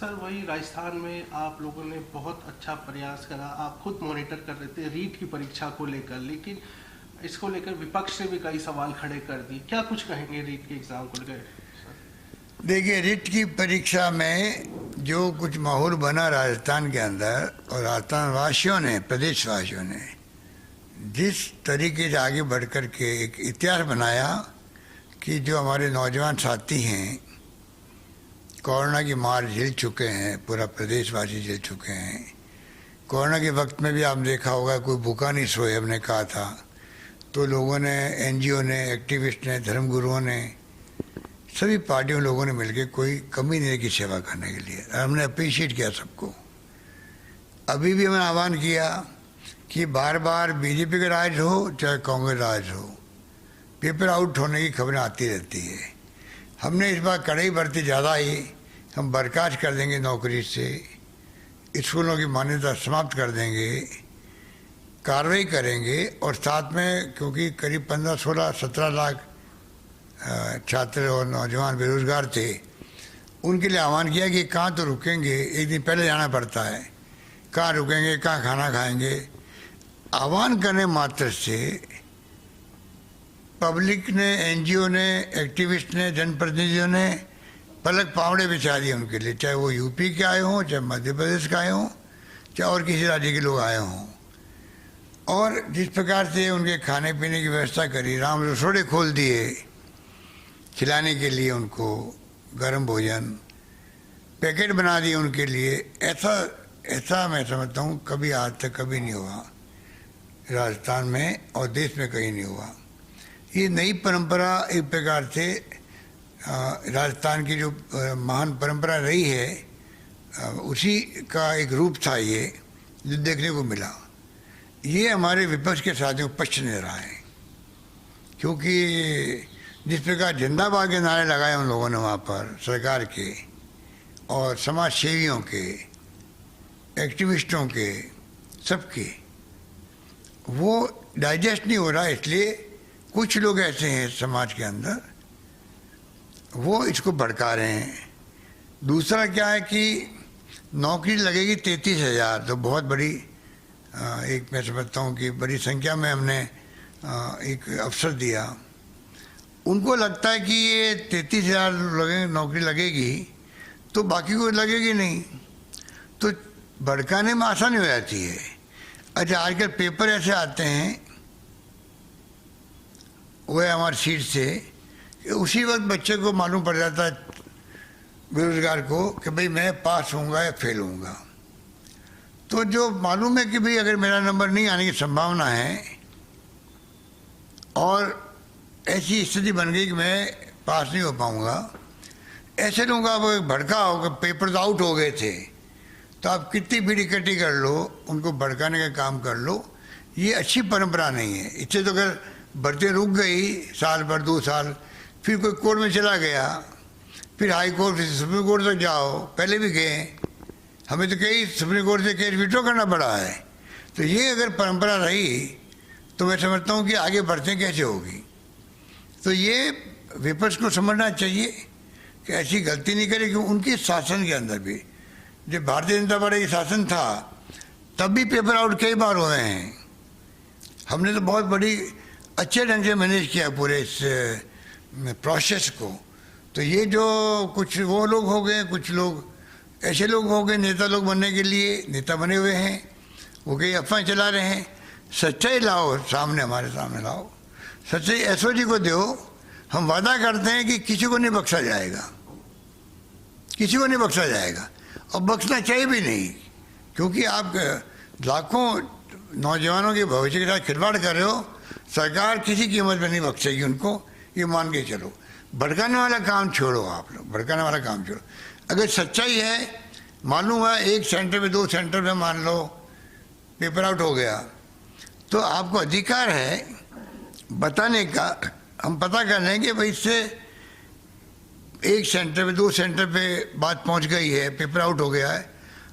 Sir वही राजस्थान में आप लोगों ने बहुत अच्छा प्रयास करा, आप खुद मॉनिटर कर रहे थे रीट की परीक्षा को लेकर, लेकिन इसको लेकर विपक्ष ने भी कई सवाल खड़े कर दिए। क्या कुछ कहेंगे रीट के एग्जाम को लेकर? देखिए, रीट की परीक्षा में जो कुछ माहौल बना राजस्थान के अंदर और राजस्थान वासियों ने, प्रदेशवासियों ने जिस तरीके से आगे बढ़ कर के एक इतिहास बनाया कि जो हमारे नौजवान साथी हैं कोरोना की मार झेल चुके हैं, पूरा प्रदेशवासी झेल चुके हैं। कोरोना के वक्त में भी आप देखा होगा कोई भूखा नहीं सोए, हमने कहा था, तो लोगों ने, एनजीओ ने, एक्टिविस्ट ने, धर्मगुरुओं ने, सभी पार्टियों लोगों ने मिलकर कोई कमी नहीं की सेवा करने के लिए। हमने अप्रिशिएट किया सबको। अभी भी हमने आह्वान किया कि बार बार बीजेपी का राज हो चाहे कांग्रेस राज हो, पेपर आउट होने की खबरें आती रहती है। हमने इस बार कड़ाई बरती ज़्यादा ही, हम बर्खास्त कर देंगे नौकरी से, स्कूलों की मान्यता समाप्त कर देंगे, कार्रवाई करेंगे। और साथ में क्योंकि करीब 15, 16, 17 लाख छात्र और नौजवान बेरोजगार थे, उनके लिए आह्वान किया कि कहाँ तो रुकेंगे, एक दिन पहले जाना पड़ता है, कहाँ रुकेंगे, कहाँ खाना खाएंगे। आह्वान करने मात्र से पब्लिक ने, एनजीओ ने, एक्टिविस्ट ने, जनप्रतिनिधियों ने पलक पावड़े बिछा दिए उनके लिए, चाहे वो यूपी के आए हों, चाहे मध्य प्रदेश के आए हों, चाहे और किसी राज्य के लोग आए हों। और जिस प्रकार से उनके खाने पीने की व्यवस्था करी, राम रसोड़े खोल दिए खिलाने के लिए, उनको गर्म भोजन पैकेट बना दिए उनके लिए। ऐसा मैं समझता हूँ कभी आज तक कभी नहीं हुआ राजस्थान में और देश में, कहीं नहीं हुआ। ये नई परंपरा एक प्रकार से राजस्थान की जो महान परंपरा रही है उसी का एक रूप था ये, जो देखने को मिला। ये हमारे विपक्ष के साथियों को पश्च नहीं रहा है, क्योंकि जिस प्रकार जिंदाबाद के नारे लगाए उन लोगों ने वहाँ पर, सरकार के और समाज सेवियों के, एक्टिविस्टों के, सबके, वो डाइजेस्ट नहीं हो रहा। इसलिए कुछ लोग ऐसे हैं समाज के अंदर, वो इसको भड़का रहे हैं। दूसरा क्या है कि नौकरी लगेगी 33,000, तो बहुत बड़ी एक मैं समझता हूँ कि बड़ी संख्या में हमने एक अवसर दिया। उनको लगता है कि ये 33,000 नौकरी लगेगी तो बाकी को लगेगी नहीं, तो भड़काने में आसानी हो जाती है। अच्छा, आजकल पेपर ऐसे आते हैं वो है हमारी सीट से, उसी वक्त बच्चे को मालूम पड़ जाता है, बेरोजगार को, कि भाई मैं पास होऊंगा या फेल होऊंगा। तो जो मालूम है कि भाई अगर मेरा नंबर नहीं आने की संभावना है और ऐसी स्थिति बन गई कि मैं पास नहीं हो पाऊंगा, ऐसे लोगों का वो भड़का होगा, पेपर तो आउट हो गए थे, तो आप कितनी भी इकट्ठी कर लो, उनको भड़काने का काम कर लो, ये अच्छी परंपरा नहीं है। इससे तो अगर भर्तियाँ रुक गई साल भर, 2 साल, फिर कोई कोर्ट में चला गया, फिर हाई कोर्ट से सुप्रीम कोर्ट तक जाओ, पहले भी गए, हमें तो कई सुप्रीम कोर्ट से केस विड्रॉ करना पड़ा है। तो ये अगर परंपरा रही तो मैं समझता हूँ कि आगे बढ़ते कैसे होगी। तो ये विपक्ष को समझना चाहिए कि ऐसी गलती नहीं करे, कि उनके शासन के अंदर भी, जब भारतीय जनता पार्टी का शासन था तब भी पेपर आउट कई बार हुए हैं। हमने तो बहुत बड़ी अच्छे ढंग से मैनेज किया पूरे इस प्रोसेस को। तो ये जो कुछ वो लोग हो गए, कुछ लोग ऐसे लोग हो गए नेता लोग बनने के लिए, नेता बने हुए हैं, वो कई अफवाहें चला रहे हैं। सच्चाई लाओ सामने, हमारे सामने लाओ, सच्चाई एसओजी को दो। हम वादा करते हैं कि किसी को नहीं बख्शा जाएगा, किसी को नहीं बख्शा जाएगा, और बख्शना चाहिए भी नहीं, क्योंकि आप लाखों नौजवानों के भविष्य के साथ खिलवाड़ कर रहे हो। सरकार किसी कीमत में नहीं बख्शेगी उनको, ये मान के चलो। भड़काने वाला काम छोड़ो, आप लोग भड़काने वाला काम छोड़ो। अगर सच्चाई है, मालूम हुआ एक सेंटर में, 2 सेंटर में मान लो पेपर आउट हो गया, तो आपको अधिकार है बताने का। हम पता कर लेंगे भाई इससे एक सेंटर पे, 2 सेंटर पे बात पहुंच गई है, पेपर आउट हो गया है,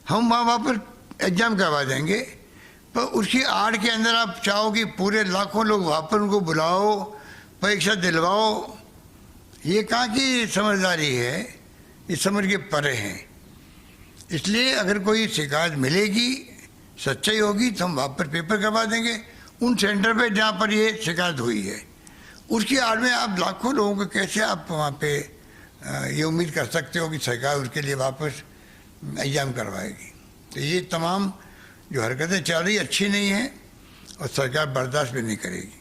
हम वहाँ पर एग्ज़ाम करवा देंगे। पर उसकी आड़ के अंदर आप चाहो कि पूरे लाखों लोग वहाँ पर उनको बुलाओ, परीक्षा दिलवाओ, ये कहाँ की समझदारी है, ये समझ के परे हैं। इसलिए अगर कोई शिकायत मिलेगी, सच्चाई होगी, तो हम वापस पेपर करवा देंगे उन सेंटर पे जहाँ पर ये शिकायत हुई है। उसकी आड़ में आप लाखों लोगों को कैसे आप वहाँ पे ये उम्मीद कर सकते हो कि सरकार उसके लिए वापस एग्जाम करवाएगी। तो ये तमाम जो हरकतें चल रही अच्छी नहीं हैं और सरकार बर्दाश्त भी नहीं करेगी।